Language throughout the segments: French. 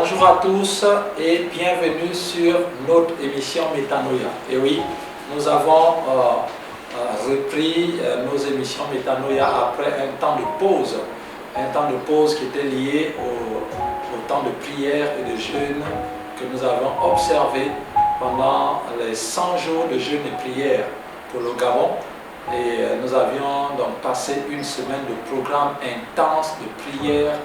Bonjour à tous et bienvenue sur notre émission Métanoïa. Et oui, nous avons repris nos émissions Métanoïa après un temps de pause qui était lié au temps de prière et de jeûne que nous avons observé pendant les 100 jours de jeûne et prière pour le Gabon. Et nous avions donc passé une semaine de programme intense de prière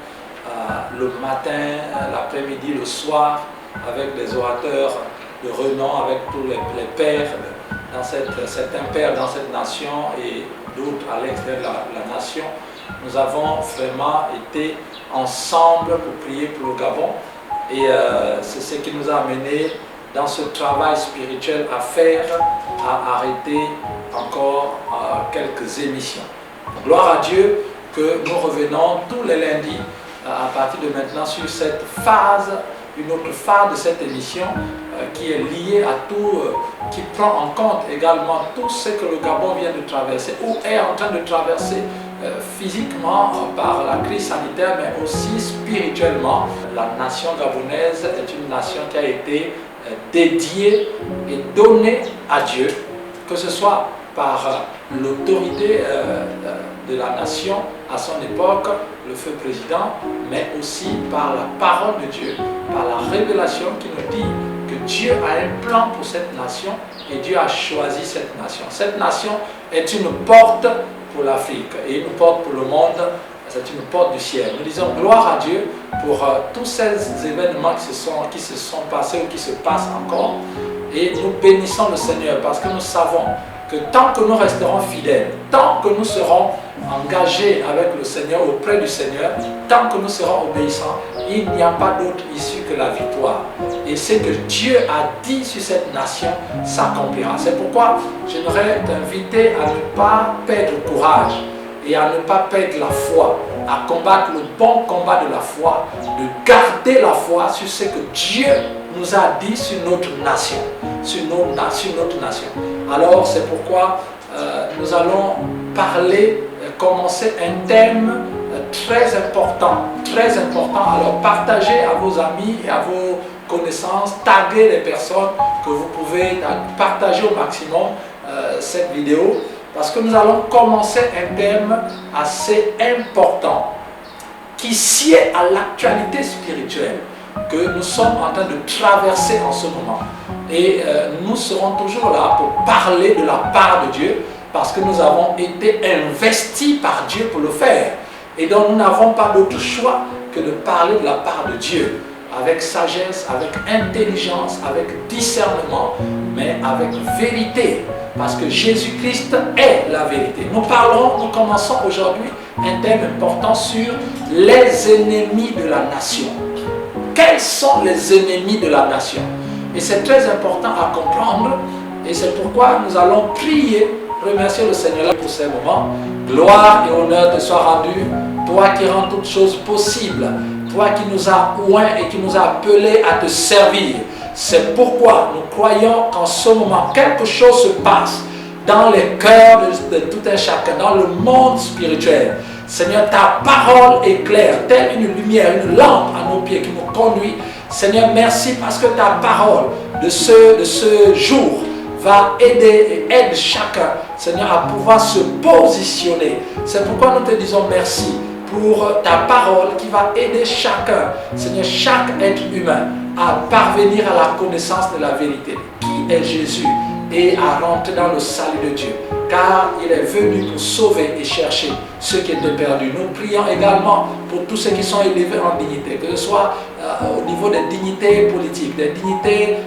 le matin, l'après-midi, le soir, avec des orateurs de renom, avec tous les pères, certains pères dans cette nation et d'autres à l'extérieur de la nation. Nous avons vraiment été ensemble pour prier pour le Gabon et c'est ce qui nous a amené dans ce travail spirituel à faire, à arrêter encore quelques émissions. Gloire à Dieu que nous revenons tous les lundis à partir de maintenant sur cette phase, une autre phase de cette émission qui est liée à tout, qui prend en compte également tout ce que le Gabon vient de traverser ou est en train de traverser physiquement par la crise sanitaire, mais aussi spirituellement. La nation gabonaise est une nation qui a été dédiée et donnée à Dieu, que ce soit par l'autorité de la nation à son époque, le feu président, mais aussi par la parole de Dieu, par la révélation qui nous dit que Dieu a un plan pour cette nation et Dieu a choisi cette nation. Cette nation est une porte pour l'Afrique et une porte pour le monde, c'est une porte du ciel. Nous disons gloire à Dieu pour tous ces événements qui se sont passés ou qui se passent encore, et nous bénissons le Seigneur parce que nous savons que tant que nous resterons fidèles, tant que nous serons engagés avec le Seigneur, auprès du Seigneur, tant que nous serons obéissants, il n'y a pas d'autre issue que la victoire. Et ce que Dieu a dit sur cette nation s'accomplira. C'est pourquoi j'aimerais t'inviter à ne pas perdre courage et à ne pas perdre la foi, à combattre le bon combat de la foi, de garder la foi sur ce que Dieu nous a dit sur notre nation, sur notre nation. Alors c'est pourquoi nous allons commencer un thème très important. Alors partagez à vos amis et à vos connaissances, taguez les personnes que vous pouvez, partager au maximum cette vidéo, parce que nous allons commencer un thème assez important qui sied à l'actualité spirituelle que nous sommes en train de traverser en ce moment. Et nous serons toujours là pour parler de la part de Dieu, parce que nous avons été investis par Dieu pour le faire. Et donc nous n'avons pas d'autre choix que de parler de la part de Dieu, avec sagesse, avec intelligence, avec discernement, mais avec vérité, parce que Jésus-Christ est la vérité. Nous commençons aujourd'hui un thème important sur les ennemis de la nation. Quels sont les ennemis de la nation? Et c'est très important à comprendre, et c'est pourquoi nous allons prier, remercier le Seigneur pour ces moments. Gloire et honneur te soient rendus, toi qui rends toutes choses possibles, toi qui nous as oints et qui nous as appelés à te servir. C'est pourquoi nous croyons qu'en ce moment, quelque chose se passe dans les cœurs de tout un chacun, dans le monde spirituel. Seigneur, ta parole éclaire, telle une lumière, une lampe à nos pieds qui nous conduit. Seigneur, merci parce que ta parole de ce jour va aider et aide chacun, Seigneur, à pouvoir se positionner. C'est pourquoi nous te disons merci pour ta parole qui va aider chacun, Seigneur, chaque être humain à parvenir à la connaissance de la vérité, qui est Jésus, et à rentrer dans le salut de Dieu, car il est venu pour sauver et chercher ceux qui étaient perdus. Nous prions également pour tous ceux qui sont élevés en dignité, que ce soit au niveau des dignités politiques, des dignités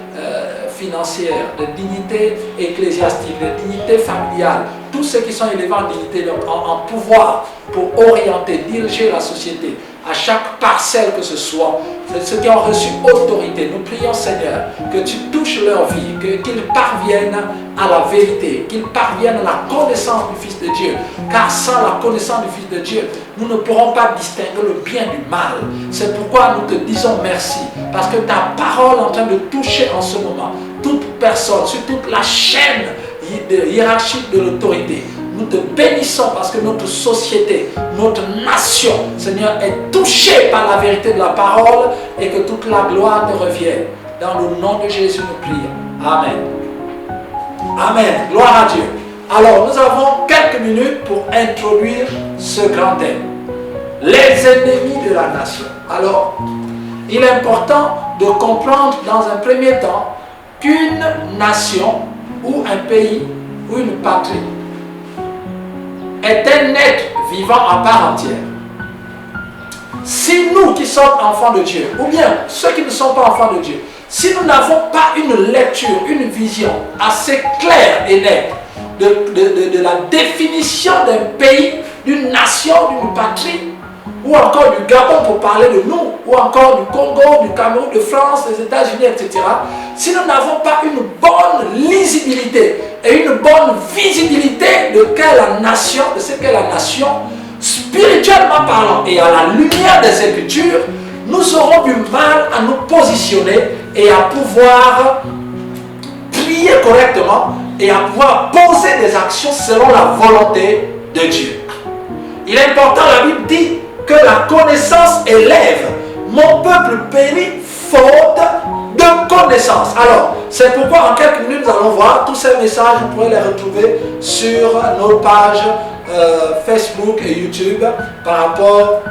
financières, des dignités ecclésiastiques, des dignités familiales, tous ceux qui sont élevés en dignité, donc en pouvoir pour orienter, diriger la société, à chaque parcelle que ce soit, ceux qui ont reçu autorité. Nous prions, Seigneur, que tu touches leur vie, qu'ils parviennent à la vérité, qu'ils parviennent à la connaissance du Fils de Dieu. Car sans la connaissance du Fils de Dieu, nous ne pourrons pas distinguer le bien du mal. C'est pourquoi nous te disons merci, parce que ta parole est en train de toucher en ce moment toute personne, sur toute la chaîne hiérarchique de l'autorité, nous te bénissons parce que notre société, notre nation, Seigneur, est touchée par la vérité de la parole et que toute la gloire te revienne. Dans le nom de Jésus, nous prions. Amen. Amen. Gloire à Dieu. Alors, nous avons quelques minutes pour introduire ce grand thème. Les ennemis de la nation. Alors, il est important de comprendre dans un premier temps qu'une nation ou un pays ou une patrie est un être vivant à part entière. Si nous qui sommes enfants de Dieu, ou bien ceux qui ne sont pas enfants de Dieu, si nous n'avons pas une lecture, une vision assez claire et nette de la définition d'un pays, d'une nation, d'une patrie, ou encore du Gabon pour parler de nous, ou encore du Congo, du Cameroun, de France, des États-Unis, etc. Si nous n'avons pas une bonne lisibilité et une bonne visibilité de ce qu'est la nation, spirituellement parlant et à la lumière des Écritures, nous aurons du mal à nous positionner et à pouvoir prier correctement et à pouvoir poser des actions selon la volonté de Dieu. Il est important, la Bible dit que la connaissance élève. Mon peuple périt faute de connaissance. Alors, c'est pourquoi en quelques minutes, nous allons voir tous ces messages, vous pourrez les retrouver sur nos pages Facebook et YouTube par rapport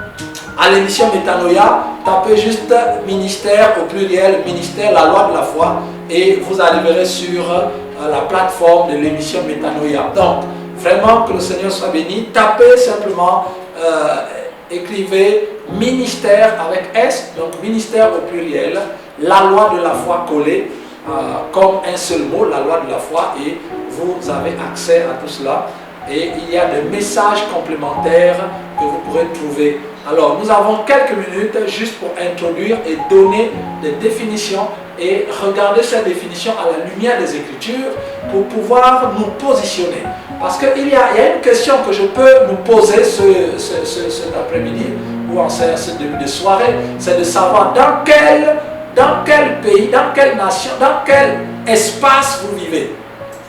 à l'émission Métanoïa. Tapez juste ministère au pluriel, ministère, la loi de la foi, et vous arriverez sur la plateforme de l'émission Métanoïa. Donc, vraiment que le Seigneur soit béni. Tapez simplement, écrivez ministère avec S, donc ministère au pluriel, la loi de la foi collée, comme un seul mot, la loi de la foi, et vous avez accès à tout cela. Et il y a des messages complémentaires que vous pourrez trouver. Alors, nous avons quelques minutes juste pour introduire et donner des définitions et regarder ces définitions à la lumière des Écritures pour pouvoir nous positionner. Parce qu'il y a une question que je peux nous poser cet après-midi ou en ce début de soirée, c'est de savoir dans quel pays, dans quelle nation, dans quel espace vous vivez.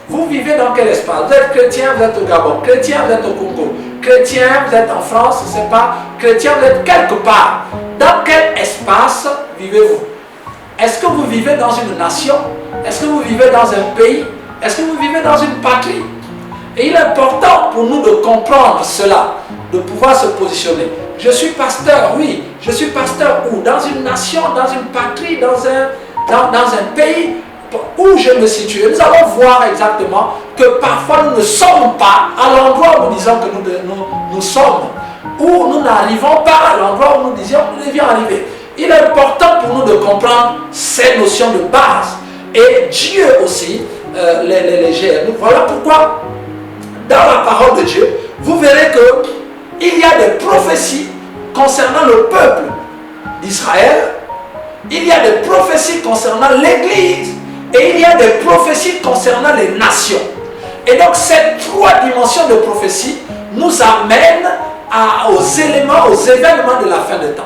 Vous vivez dans quel espace? Vous êtes chrétien, vous êtes au Gabon. Chrétien, vous êtes au Congo. Chrétien, vous êtes en France, je ne sais pas. Chrétien, vous êtes quelque part. Dans quel espace vivez-vous? Est-ce que vous vivez dans une nation? Est-ce que vous vivez dans un pays? Est-ce que vous vivez dans une patrie? Et il est important pour nous de comprendre cela, de pouvoir se positionner. Je suis pasteur, oui. Je suis pasteur où? Dans une nation, dans une patrie, dans un pays où je me situe. Nous allons voir exactement que parfois nous ne sommes pas à l'endroit où nous disons que nous sommes, ou nous n'arrivons pas à l'endroit où nous disions que nous devions arriver. Il est important pour nous de comprendre ces notions de base. Et Dieu aussi les gère. Voilà pourquoi dans la parole de Dieu, vous verrez qu'il y a des prophéties concernant le peuple d'Israël, il y a des prophéties concernant l'Église, et il y a des prophéties concernant les nations. Et donc ces trois dimensions de prophétie nous amènent aux éléments, aux événements de la fin des temps.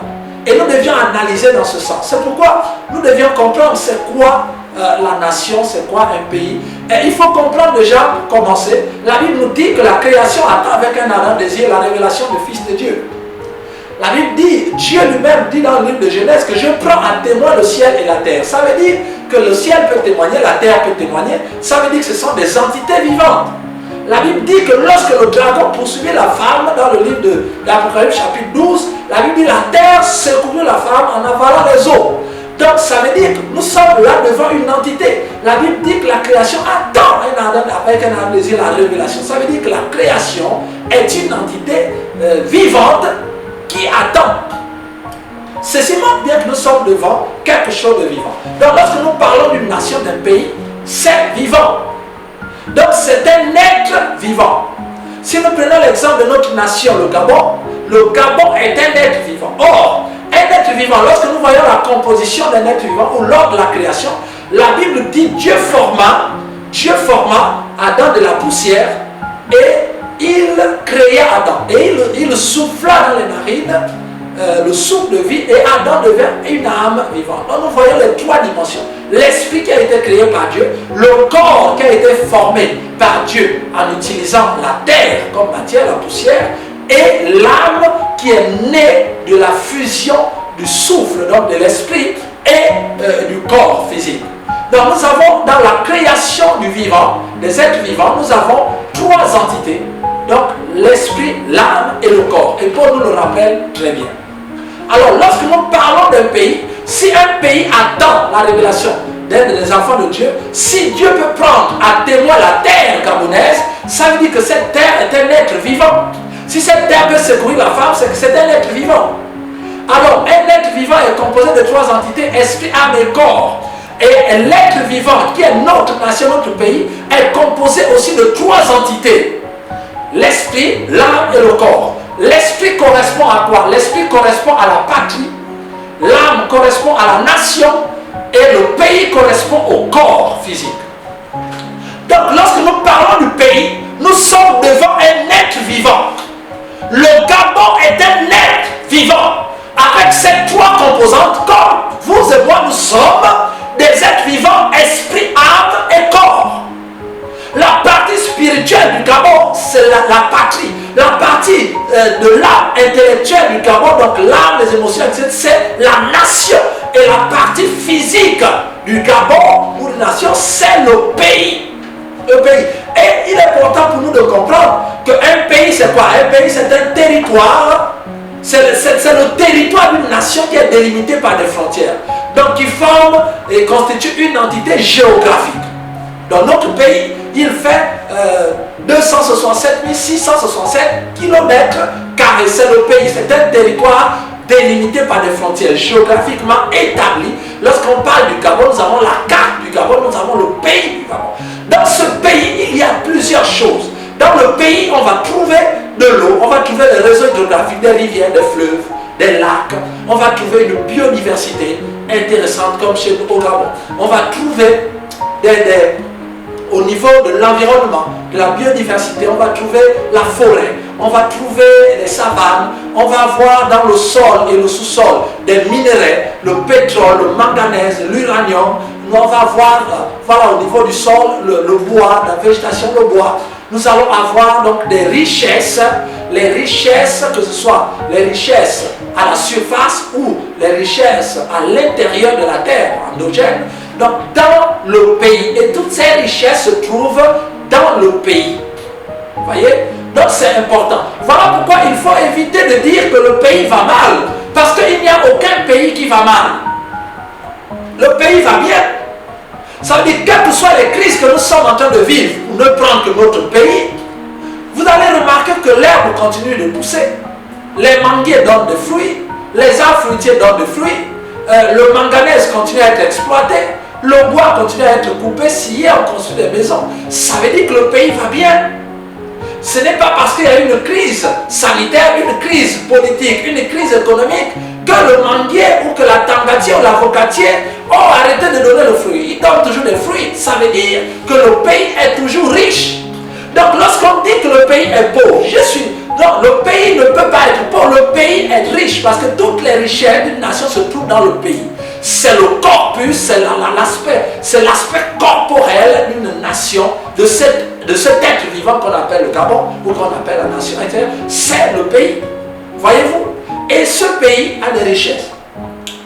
Et nous devions analyser dans ce sens. C'est pourquoi nous devions comprendre c'est quoi la nation, c'est quoi un pays. Et il faut comprendre déjà, pour commencer, la Bible nous dit que la création attend avec un ardent désir la révélation du Fils de Dieu. La Bible dit, Dieu lui-même dit dans le livre de Genèse que je prends à témoin le ciel et la terre. Ça veut dire que le ciel peut témoigner, la terre peut témoigner. Ça veut dire que ce sont des entités vivantes. La Bible dit que lorsque le dragon poursuivait la femme dans le livre de l'Apocalypse chapitre 12, la Bible dit la terre secouait la femme en avalant les eaux. Donc ça veut dire que nous sommes là devant une entité. La Bible dit que la création attend avec un ardent désir la révélation. Ça veut dire que la création est une entité vivante qui attend. Ceci montre bien que nous sommes devant quelque chose de vivant. Donc lorsque nous parlons d'une nation, d'un pays, c'est vivant. Donc c'est un être vivant. Si nous prenons l'exemple de notre nation, le Gabon est un être vivant. Or, un être vivant, lorsque nous voyons la composition d'un être vivant ou lors de la création, la Bible dit Dieu forma Adam de la poussière et il créa Adam. Et il souffla dans les narines le souffle de vie et Adam devint une âme vivante. Donc nous voyons les trois dimensions. L'esprit qui a été créé par Dieu, le corps qui a été formé par Dieu en utilisant la terre comme matière, la poussière, et l'âme qui est née de la fusion du souffle, donc de l'esprit et du corps physique. Donc nous avons dans la création du vivant, des êtres vivants, nous avons trois entités. Donc l'esprit, l'âme et le corps. Et Paul nous le rappelle très bien. Alors lorsque nous parlons d'un pays, si un pays attend la révélation des enfants de Dieu, si Dieu peut prendre à témoin la terre gabonaise, ça veut dire que cette terre est un être vivant. Si cette terre peut secourir la femme, c'est que c'est un être vivant. Alors un être vivant est composé de trois entités, esprit, âme et corps. Et l'être vivant qui est notre nation, notre pays, est composé aussi de trois entités. L'esprit, l'âme et le corps. L'esprit correspond à quoi? L'esprit correspond à la patrie, l'âme correspond à la nation et le pays correspond au corps physique. Donc lorsque nous parlons du pays, nous sommes devant un être vivant. Le Gabon est un être vivant avec ces trois composantes, comme vous et moi nous sommes des êtres vivants, esprit, âme et corps. La partie spirituelle du Gabon, c'est la patrie. La partie de l'âme intellectuelle du Gabon, donc l'âme, les émotions, etc., c'est la nation. Et la partie physique du Gabon, ou la nation, c'est le pays. Le pays. Et il est important pour nous de comprendre qu'un pays, c'est quoi? Un pays, c'est un territoire. C'est le territoire d'une nation qui est délimité par des frontières. Donc, qui forme et constitue une entité géographique. Dans notre pays, il fait 267 667 km². C'est le pays, c'est un territoire délimité par des frontières géographiquement établies. Lorsqu'on parle du Gabon, nous avons la carte du Gabon, nous avons le pays du Gabon. Dans ce pays, il y a plusieurs choses. Dans le pays, on va trouver de l'eau, on va trouver les réseaux hydrographiques, des rivières, des fleuves, des lacs. On va trouver une biodiversité intéressante comme chez nous au Gabon. On va trouver au niveau de l'environnement, de la biodiversité, on va trouver la forêt, on va trouver les savanes, on va voir dans le sol et le sous-sol des minéraux, le pétrole, le manganèse, l'uranium. On va voir, voilà, au niveau du sol, le bois, la végétation, le bois. Nous allons avoir donc des richesses, les richesses, que ce soit les richesses à la surface ou les richesses à l'intérieur de la terre, endogènes. Donc dans le pays, et toutes ces richesses se trouvent dans le pays. Vous voyez? Donc c'est important. Voilà pourquoi il faut éviter de dire que le pays va mal. Parce qu'il n'y a aucun pays qui va mal. Le pays va bien. Ça veut dire, quelles que soient les crises que nous sommes en train de vivre, pour ne prendre que notre pays, vous allez remarquer que l'herbe continue de pousser. Les manguiers donnent des fruits, les arbres fruitiers donnent des fruits, le manganèse continue à être exploité, le bois continue à être coupé, scié, on construit des maisons. Ça veut dire que le pays va bien. Ce n'est pas parce qu'il y a une crise sanitaire, une crise politique, une crise économique, que le manguier ou que la tangatier ou l'avocatier ont arrêté de donner le fruit. Ils donnent toujours des fruits. Ça veut dire que le pays est toujours riche. Donc lorsqu'on dit que le pays est pauvre, non, le pays ne peut pas être pauvre, le pays est riche parce que toutes les richesses d'une nation se trouvent dans le pays. C'est le corpus, c'est l'aspect corporel d'une nation, de cet être vivant qu'on appelle le Gabon ou qu'on appelle la nation intérieure. C'est le pays. Voyez-vous? Et ce pays a des richesses.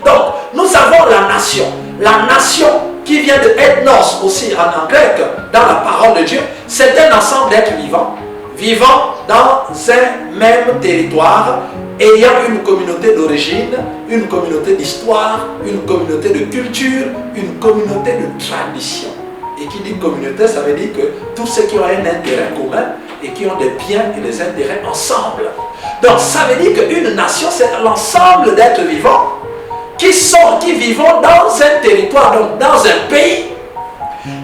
Donc, nous avons la nation. La nation qui vient de ethnos aussi en grec, dans la parole de Dieu, c'est un ensemble d'êtres vivants, vivant dans un même territoire, ayant une communauté d'origine, une communauté d'histoire, une communauté de culture, une communauté de tradition. Et qui dit communauté, ça veut dire que tous ceux qui ont un intérêt commun et qui ont des biens et des intérêts ensemble. Donc ça veut dire qu'une nation, c'est l'ensemble d'êtres vivants qui vivent dans un territoire, donc dans un pays.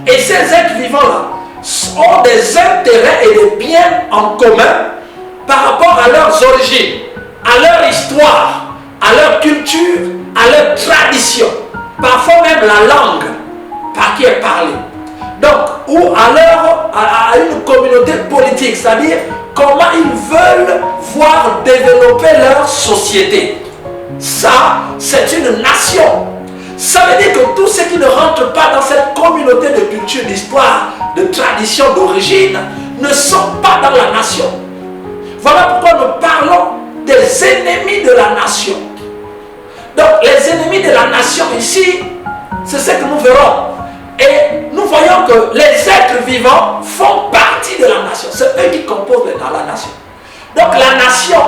Et ces êtres vivants-là ont des intérêts et des biens en commun par rapport à leurs origines, à leur histoire, à leur culture, à leur tradition, parfois même la langue par qui est parlée. Donc, ou à une communauté politique, c'est-à-dire comment ils veulent voir développer leur société. Ça, c'est une nation. Ça veut dire que tous ceux qui ne rentrent pas dans cette communauté de culture, d'histoire, de tradition, d'origine, ne sont pas dans la nation. Voilà pourquoi nous parlons des ennemis de la nation. Donc les ennemis de la nation ici, c'est ce que nous verrons. Et nous voyons que les êtres vivants font partie de la nation. C'est eux qui composent la nation. Donc la nation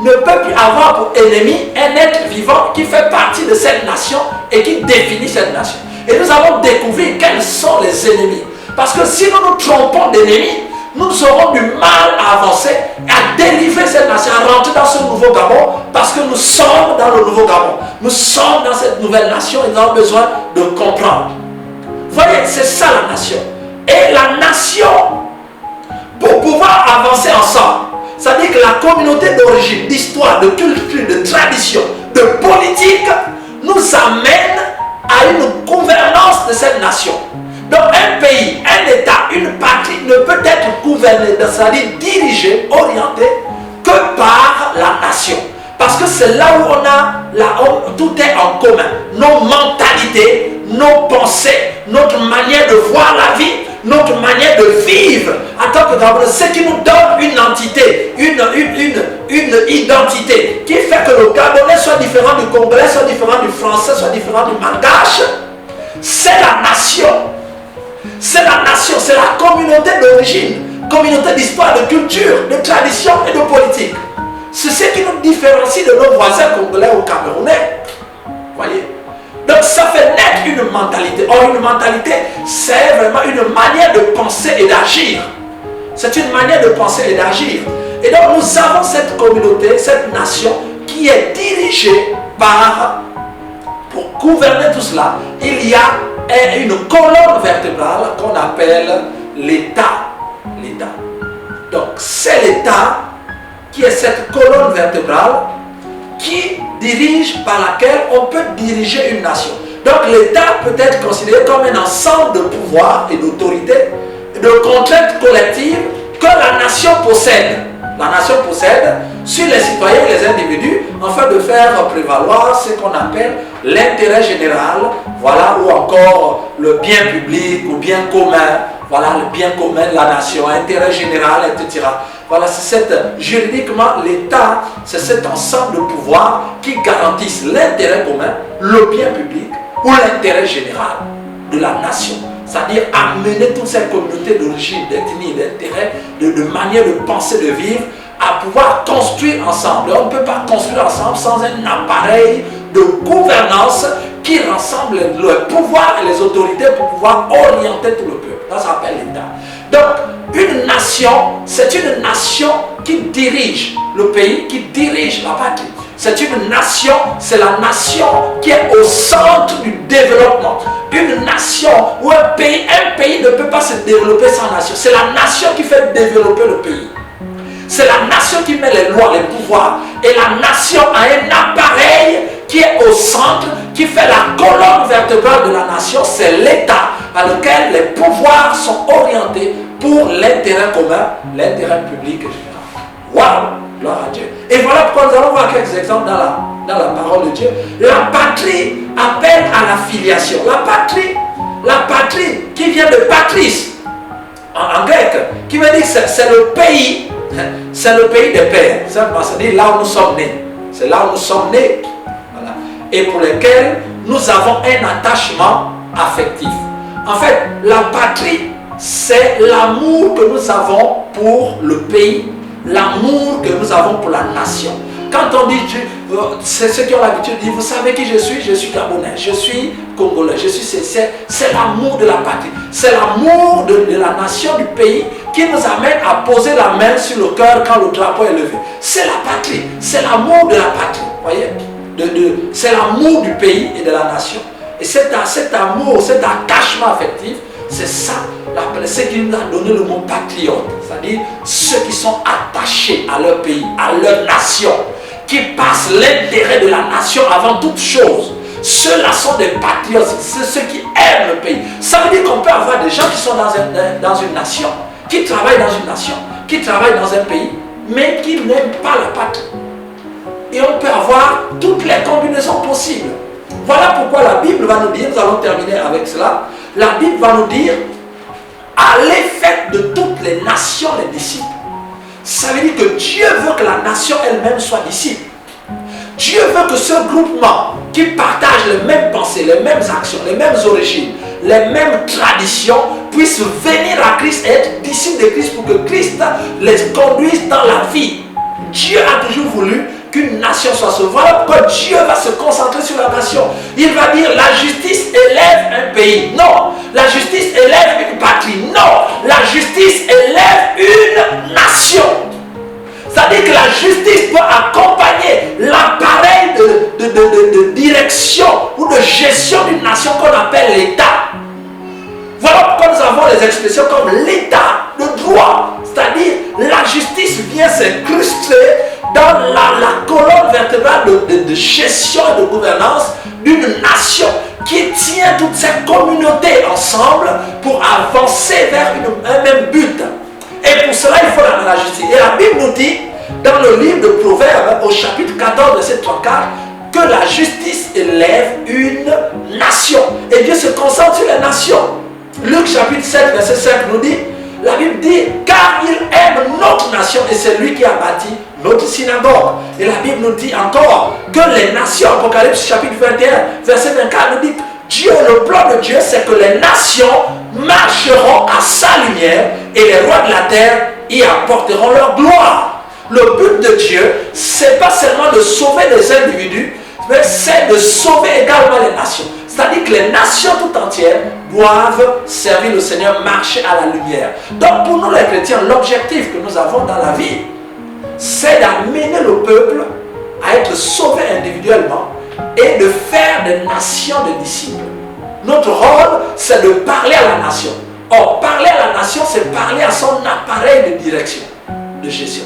ne peut plus avoir pour ennemi un être vivant qui fait partie de cette nation et qui définit cette nation. Et nous avons découvert quels sont les ennemis. Parce que si nous nous trompons d'ennemis, nous aurons du mal à avancer, à délivrer cette nation, à rentrer dans ce nouveau Gabon, parce que nous sommes dans le nouveau Gabon. Nous sommes dans cette nouvelle nation et nous avons besoin de comprendre. Voyez, c'est ça la nation. Et la nation, pour pouvoir avancer ensemble, c'est-à-dire que la communauté d'origine, d'histoire, de culture, de tradition, de politique, nous amène à une gouvernance de cette nation. Donc un pays, un État, une patrie ne peut être gouverné, c'est-à-dire dirigé, orienté, que par la nation. Parce que c'est là où on a, tout est en commun. Nos mentalités, nos pensées, notre manière de voir la vie, notre manière de vivre en tant que Gabonais, ce qui nous donne une entité, une identité qui fait que le Gabonais soit différent du Congolais, soit différent du Français, soit différent du Malgache. C'est la nation. C'est la nation, c'est la communauté d'origine, communauté d'histoire, de culture, de tradition et de politique. C'est ce qui nous différencie de nos voisins congolais ou camerounais. Voyez? Donc ça fait naître une mentalité. Or une mentalité, c'est vraiment une manière de penser et d'agir. C'est une manière de penser et d'agir. Et donc nous avons cette communauté, cette nation qui est dirigée par, pour gouverner tout cela, il y a une colonne vertébrale qu'on appelle l'État. L'État. Donc c'est l'État qui est cette colonne vertébrale qui dirige, par laquelle on peut diriger une nation. Donc l'État peut être considéré comme un ensemble de pouvoirs et d'autorités, de contraintes collectives que la nation possède. La nation possède sur les citoyens et les individus afin de faire prévaloir ce qu'on appelle l'intérêt général, voilà, ou encore le bien public ou bien commun, voilà, le bien commun de la nation, intérêt général, etc. Voilà, c'est juridiquement l'État, c'est cet ensemble de pouvoirs qui garantissent l'intérêt commun, le bien public ou l'intérêt général de la nation. C'est-à-dire amener toute cette communauté d'origine, d'ethnie, d'intérêt, de manière de penser, de vivre, à pouvoir construire ensemble. On ne peut pas construire ensemble sans un appareil de gouvernance qui rassemble le pouvoir et les autorités pour pouvoir orienter tout le peuple. Ça s'appelle l'État. Donc, une nation, c'est une nation qui dirige le pays, qui dirige la patrie. C'est une nation, c'est la nation qui est au centre du développement. Une nation ou un pays ne peut pas se développer sans nation. C'est la nation qui fait développer le pays. C'est la nation qui met les lois, les pouvoirs. Et la nation a un appareil qui est au centre, qui fait la colonne vertébrale de la nation. C'est l'État à lequel les pouvoirs sont orientés pour l'intérêt commun, l'intérêt public et général. Waouh! Gloire à Dieu. Et voilà pourquoi nous allons voir quelques exemples dans la parole de Dieu. La patrie appelle à la filiation. La patrie qui vient de patris, en grec, qui veut dire que c'est le pays, c'est le pays des pères. C'est là où nous sommes nés. C'est là où nous sommes nés. Voilà. Et pour lesquels nous avons un attachement affectif. En fait, la patrie, c'est l'amour que nous avons pour le pays, l'amour que nous avons pour la nation. Quand on dit, c'est ceux qui ont l'habitude de dire, vous savez qui je suis Gabonais, je suis Congolais, c'est l'amour de la patrie, c'est l'amour de la nation, du pays, qui nous amène à poser la main sur le cœur quand le drapeau est levé. C'est la patrie, c'est l'amour de la patrie, voyez, c'est l'amour du pays et de la nation. Et cet amour, cet attachement affectif, c'est ça, ce qui nous a donné le mot patriote, c'est-à-dire ceux qui sont attachés à leur pays, à leur nation, qui passent l'intérêt de la nation avant toute chose. Ceux-là sont des patriotes, c'est ceux qui aiment le pays. Ça veut dire qu'on peut avoir des gens qui sont dans une nation, qui travaillent dans une nation, qui travaillent dans un pays, mais qui n'aiment pas la patrie. Et on peut avoir toutes les combinaisons possibles. Voilà pourquoi la Bible va nous dire, nous allons terminer avec cela, la Bible va nous dire, allez faites de toutes les nations les disciples. Ça veut dire que Dieu veut que la nation elle-même soit disciple. Dieu veut que ce groupement qui partage les mêmes pensées, les mêmes actions, les mêmes origines, les mêmes traditions puisse venir à Christ et être disciple de Christ pour que Christ les conduise dans la vie. Dieu a toujours voulu qu'une nation soit sauvée. Voilà pourquoi Dieu va se concentrer sur la nation. Il va dire la justice élève un pays. Non. La justice élève une patrie. Non. La justice élève une nation. C'est-à-dire que la justice peut accompagner l'appareil de direction ou de gestion d'une nation qu'on appelle l'État. Voilà pourquoi nous avons les expressions comme l'État, le droit. C'est-à-dire la justice vient s'incruster dans la colonne vertébrale de gestion et de gouvernance d'une nation qui tient toutes ces communautés ensemble pour avancer vers un même but. Et pour cela, il faut la justice. Et la Bible nous dit, dans le livre de Proverbes, au chapitre 14, verset 34, que la justice élève une nation. Et Dieu se concentre sur les nations. Luc chapitre 7, verset 5 nous dit, la Bible dit, car il aime notre nation et c'est lui qui a bâti notre synagogue. Et la Bible nous dit encore que les nations, Apocalypse chapitre 21, verset 24 nous dit, Dieu, le plan de Dieu, c'est que les nations marcheront à sa lumière et les rois de la terre y apporteront leur gloire. Le but de Dieu, c'est pas seulement de sauver des individus, mais c'est de sauver également les nations. C'est-à-dire que les nations tout entières doivent servir le Seigneur, marcher à la lumière. Donc pour nous les chrétiens, l'objectif que nous avons dans la vie, c'est d'amener le peuple à être sauvé individuellement et de faire des nations de disciples. Notre rôle, c'est de parler à la nation. Or, parler à la nation, c'est parler à son appareil de direction, de gestion,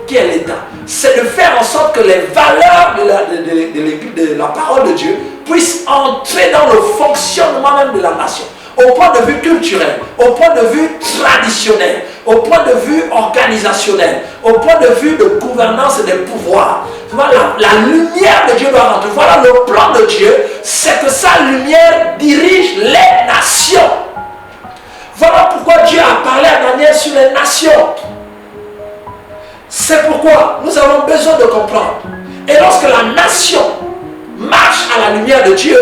qui est l'État. C'est de faire en sorte que les valeurs de la parole de Dieu puissent entrer dans le fonctionnement même de la nation. Au point de vue culturel, au point de vue traditionnel, au point de vue organisationnel, au point de vue de gouvernance et de pouvoir. Voilà, la lumière de Dieu doit rentrer. Voilà le plan de Dieu, c'est que sa lumière dirige les nations. Voilà pourquoi Dieu a parlé à Daniel sur les nations. C'est pourquoi nous avons besoin de comprendre. Et lorsque la nation marche à la lumière de Dieu,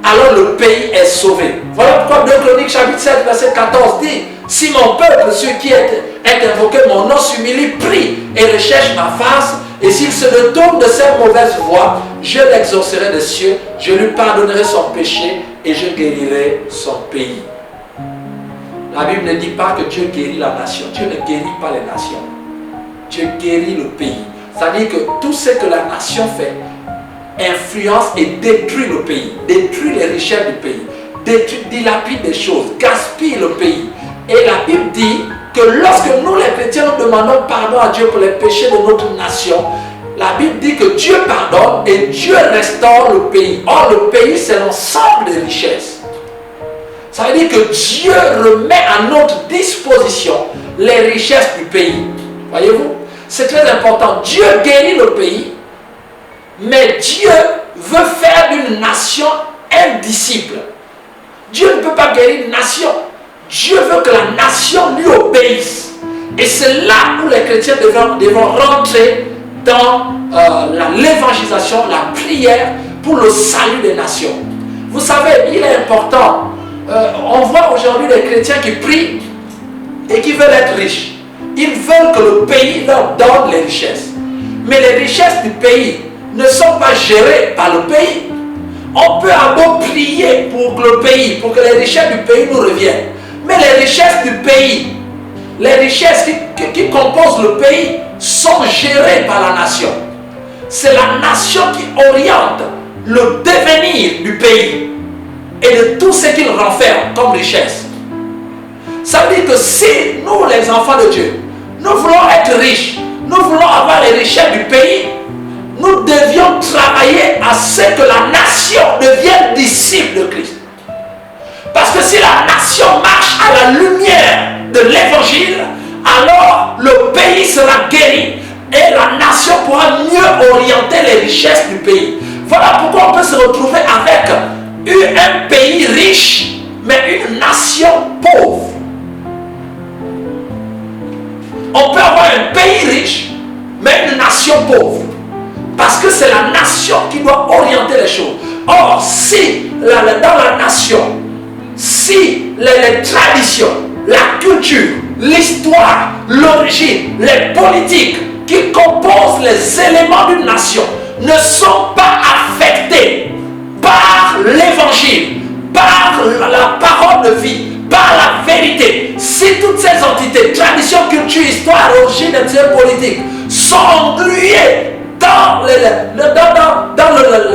alors le pays est sauvé. Voilà pourquoi 2 Chroniques chapitre 7 verset 14 dit, si mon peuple, ceux qui est invoqué mon nom, s'humilie, prie et recherche ma face, et s'il se détourne de ses mauvaises voies, je l'exaucerai des cieux, je lui pardonnerai son péché et je guérirai son pays. La Bible ne dit pas que Dieu guérit la nation. Dieu ne guérit pas les nations. Dieu guérit le pays. C'est-à-dire que tout ce que la nation fait influence et détruit le pays, détruit les richesses du pays, dilapide des choses, gaspille le pays. Et la Bible dit que lorsque nous les chrétiens nous demandons pardon à Dieu pour les péchés de notre nation, la Bible dit que Dieu pardonne et Dieu restaure le pays. Or le pays c'est l'ensemble des richesses. Ça veut dire que Dieu remet à notre disposition les richesses du pays. Voyez-vous? C'est très important. Dieu guérit le pays, mais Dieu veut faire d'une nation un disciple. Dieu ne peut pas guérir une nation. Dieu veut que la nation lui obéisse. Et c'est là où les chrétiens devront rentrer dans l'évangélisation, la prière pour le salut des nations. Vous savez, il est important. On voit aujourd'hui des chrétiens qui prient et qui veulent être riches. Ils veulent que le pays leur donne les richesses. Mais les richesses du pays ne sont pas gérées par le pays. On peut avoir prier pour le pays, pour que les richesses du pays nous reviennent. Mais les richesses du pays, les richesses qui composent le pays sont gérées par la nation. C'est la nation qui oriente le devenir du pays et de tout ce qu'il renferme comme richesse. Ça veut dire que si nous, les enfants de Dieu, nous voulons être riches, nous voulons avoir les richesses du pays, nous devions travailler à ce que la nation devienne disciple de Christ. Parce que si la nation marche à la lumière de l'évangile, alors le pays sera guéri et la nation pourra mieux orienter les richesses du pays. Voilà pourquoi on peut se retrouver avec un pays riche, mais une nation pauvre. On peut avoir un pays riche, mais une nation pauvre. Parce que c'est la nation qui doit orienter les choses. Or, si dans la nation, si les traditions, la culture, l'histoire, l'origine, les politiques qui composent les éléments d'une nation ne sont pas affectés par l'évangile, par la parole de vie, par la vérité, si toutes ces entités, tradition, culture, histoire, origine et politique, sont engluées dans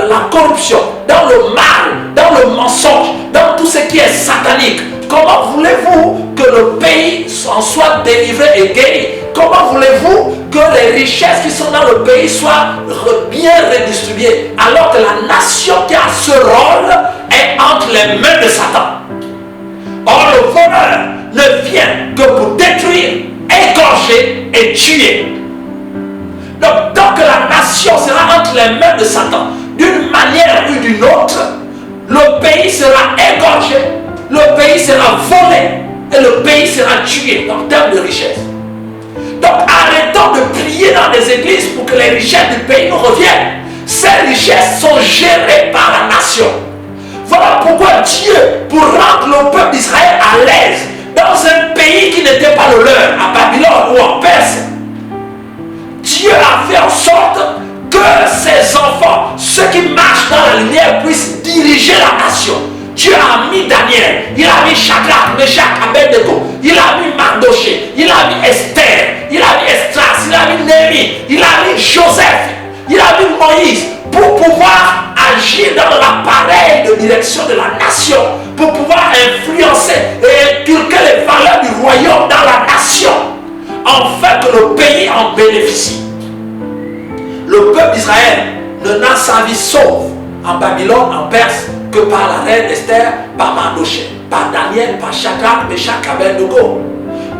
la corruption, dans le mal, dans le mensonge, dans tout ce qui est satanique, comment voulez-vous que le pays en soit délivré et guéri? Comment voulez-vous que les richesses qui sont dans le pays soient bien redistribuées alors que la nation qui a ce rôle est entre les mains de Satan? Or, le voleur ne vient que pour détruire, égorger et tuer. Donc, tant que la nation sera entre les mains de Satan, d'une manière ou d'une autre, le pays sera égorgé, le pays sera volé et le pays sera tué en termes de richesse. Donc, arrêtons de prier dans les églises pour que les richesses du pays nous reviennent. Ces richesses sont gérées par la nation. Voilà pourquoi Dieu, pour rendre le peuple d'Israël à l'aise dans un pays qui n'était pas le leur, à Babylone ou en Perse, Dieu a fait en sorte que ses enfants, ceux qui marchent dans la lumière, puissent diriger la nation. Dieu a mis Daniel, il a mis Shadrach, Meshach, Abednego, il a mis Mardoché, il a mis Esther, il a mis Esdras, il a mis Néhémie, il a mis Joseph, il a mis Moïse, pour pouvoir agir dans l'appareil de direction de la nation, pour pouvoir influencer et inculquer les valeurs du royaume dans la nation, afin que le pays en bénéficie. Le peuple d'Israël ne n'a sa vie sauve en Babylone, en Perse, que par la reine Esther, par Mardoché, par Daniel, par Shadrach, Meshach, Abednego.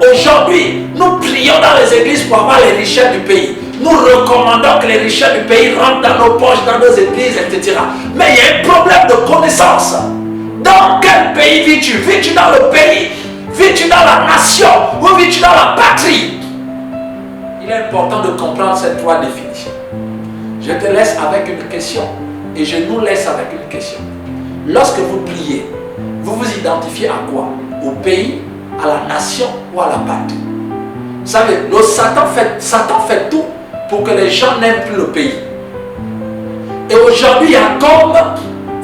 Aujourd'hui, nous prions dans les églises pour avoir les richesses du pays. Nous recommandons que les richesses du pays rentrent dans nos poches, dans nos églises, etc. Mais il y a un problème de connaissance. Dans quel pays vis-tu? Vis-tu dans le pays? Vis-tu dans la nation? Ou vis-tu dans la patrie? Il est important de comprendre ces trois définitions. Je te laisse avec une question et je nous laisse avec une question. Lorsque vous priez, vous vous identifiez à quoi? Au pays, à la nation ou à la patrie? Vous savez, Satan fait tout pour que les gens n'aiment plus le pays. Et aujourd'hui, il y a comme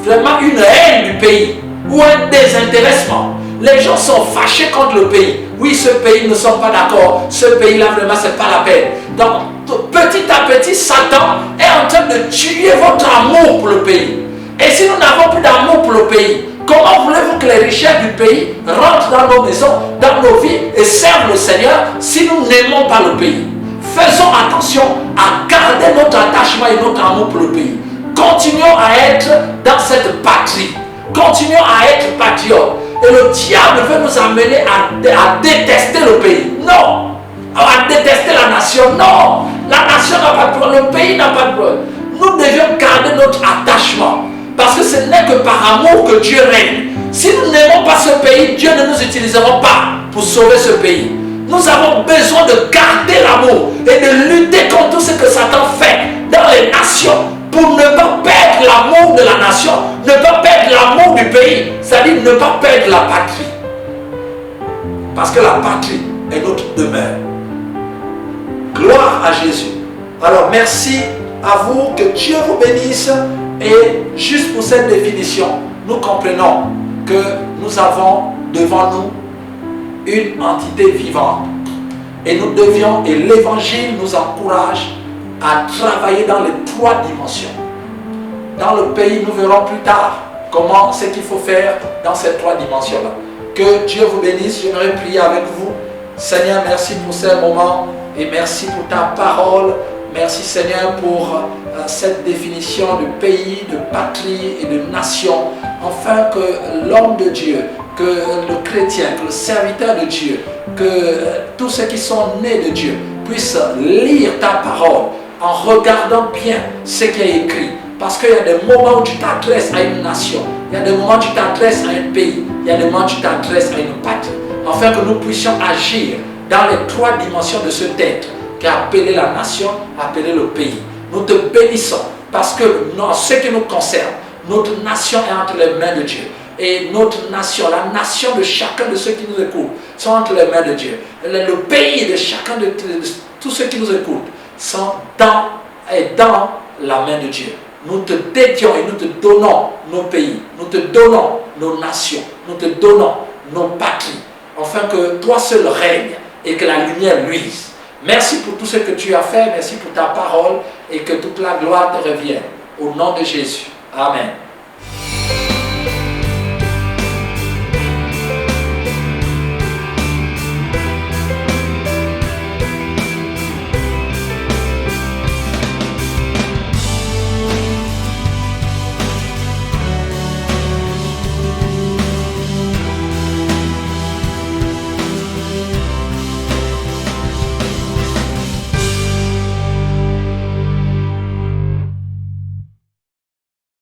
vraiment une haine du pays ou un désintéressement. Les gens sont fâchés contre le pays. Oui, ce pays, nous ne sommes pas d'accord. Ce pays-là, vraiment, ce n'est pas la peine. Donc, petit à petit, Satan est en train de tuer votre amour pour le pays. Et si nous n'avons plus d'amour pour le pays, comment voulez-vous que les richesses du pays rentrent dans nos maisons, dans nos vies et servent le Seigneur si nous n'aimons pas le pays? Faisons attention à garder notre attachement et notre amour pour le pays. Continuons à être dans cette patrie. Continuons à être patriotes. Et le diable veut nous amener à détester le pays. Non. À détester la nation. Non. La nation n'a pas de problème. Le pays n'a pas de problème. Nous devions garder notre attachement. Parce que ce n'est que par amour que Dieu règne. Si nous n'aimons pas ce pays, Dieu ne nous utilisera pas pour sauver ce pays. Nous avons besoin de garder l'amour et de lutter contre tout ce que Satan fait dans les nations pour ne pas perdre l'amour de la nation, ne pas perdre l'amour du pays, c'est-à-dire ne pas perdre la patrie. Parce que la patrie est notre demeure. Gloire à Jésus. Alors merci à vous, que Dieu vous bénisse. Et juste pour cette définition, nous comprenons que nous avons devant nous une entité vivante. Et nous devions, et l'évangile nous encourage à travailler dans les trois dimensions. Dans le pays, nous verrons plus tard comment ce qu'il faut faire dans ces trois dimensions-là. Que Dieu vous bénisse. J'aimerais prier avec vous. Seigneur, merci pour ces moments et merci pour ta parole. Merci Seigneur pour cette définition de pays, de patrie et de nation, afin que l'homme de Dieu, que le chrétien, que le serviteur de Dieu, que tous ceux qui sont nés de Dieu puissent lire ta parole en regardant bien ce qui est écrit. Parce qu'il y a des moments où tu t'adresses à une nation, il y a des moments où tu t'adresses à un pays, il y a des moments où tu t'adresses à une patrie, afin que nous puissions agir dans les 3 dimensions de cet être qui a appelé la nation, appelé le pays. Nous te bénissons parce que dans ce qui nous concerne, notre nation est entre les mains de Dieu. Et notre nation, la nation de chacun de ceux qui nous écoutent, sont entre les mains de Dieu. Le pays de chacun de tous ceux qui nous écoutent sont dans la main de Dieu. Nous te dédions et nous te donnons nos pays, nous te donnons nos nations, nous te donnons nos patries, afin que toi seul règne et que la lumière luise. Merci pour tout ce que tu as fait, merci pour ta parole et que toute la gloire te revienne. Au nom de Jésus. Amen.